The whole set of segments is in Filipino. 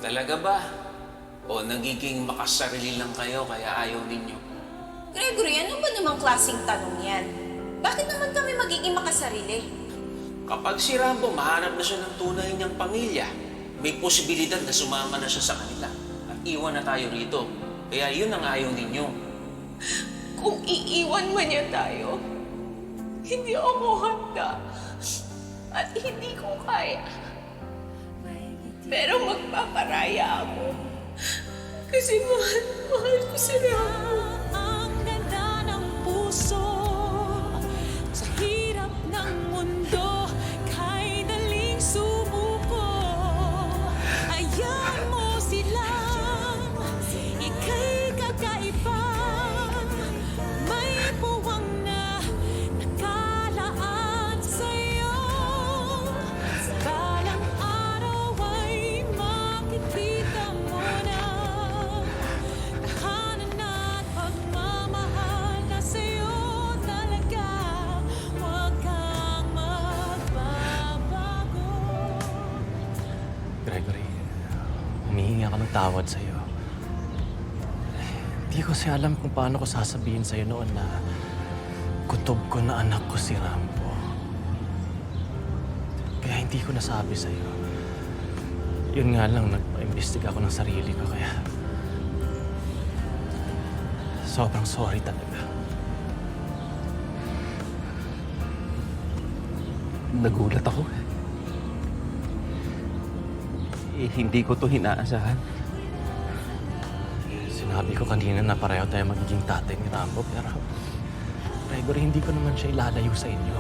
Talaga ba? O nagiging makasarili lang kayo kaya ayaw ninyo? Gregory, ano ba namang klaseng tanong yan? Bakit naman kami magiging makasarili? Kapag si Rambo mahanap na siya ng tunay niyang pamilya, may posibilidad na sumama na siya sa kanila. At iwan na tayo rito. Kaya yun ang ayaw ninyo. Kung iiwan man niya tayo, hindi ako handa. At hindi ko kaya. Pero magpaparaya ako. Kasi mahal ko si Rambo. Ang ganda ng puso sa hirap ng mundo, kay daling sumuko. Ayan mo silang ika'y kakaiba, may puwang na nakalaan sa'yo. Sa balang araw ay makikita mo na tahanan at pagmamahal na sa'yo talaga. Huwag kang magbabago. Gregory, humihingi ako ng tawad sa'yo. Hindi ko kasi alam kung paano ko sasabihin sa'yo noon na kutob ko na anak ko si Rambo. Kaya hindi ko nasabi sa'yo. Yun nga lang, nagpa-imbestiga ako ng sarili ko kaya sobrang sorry talaga. Nagulat ako. Hindi ko to hinaasahan. Sinabi ko kanina na pareho tayo magiging tatay ni Rambo, pero Gregory, hindi ko naman siya ilalayo sa inyo.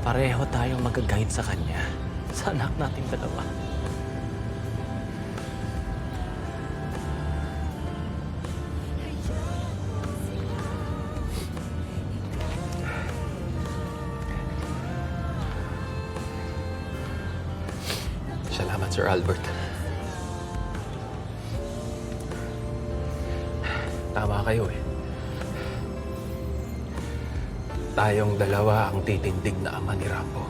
Pareho tayong mag-guide sa kanya, sa anak nating dalawa. Salamat, Sir Albert. Tama kayo eh. Tayong dalawa ang titindig na ama ni Rambo.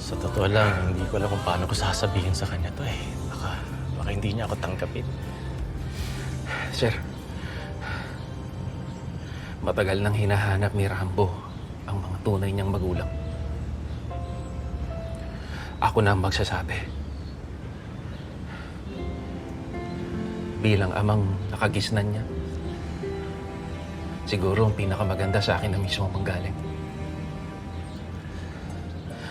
Sa totoo lang, hindi ko alam kung paano ko sasabihin sa kanya to eh. Baka hindi niya ako tanggapin. Sir, matagal nang hinahanap ni Rambo ang mga tunay niyang magulang. Ako na ang magsasabi. Bilang amang nakagisnan niya, siguro ang pinakamaganda sa akin na mismo manggaling.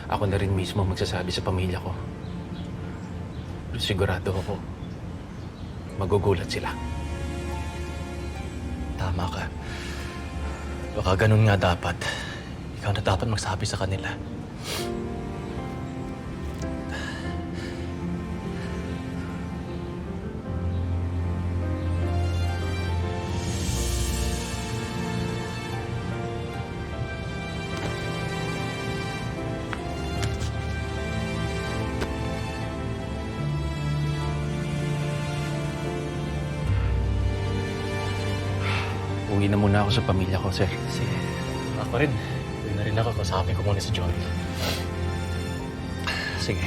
Ako na rin mismo magsasabi sa pamilya ko. Pero sigurado ako, magugulat sila. Tama ka. Baka ganun nga dapat. Ikaw na dapat magsabi sa kanila. Uwi na muna ako sa pamilya ko, sir. Kasi ako rin. Uwi na rin ako. Kausapin ko muna si Johnny. Sige.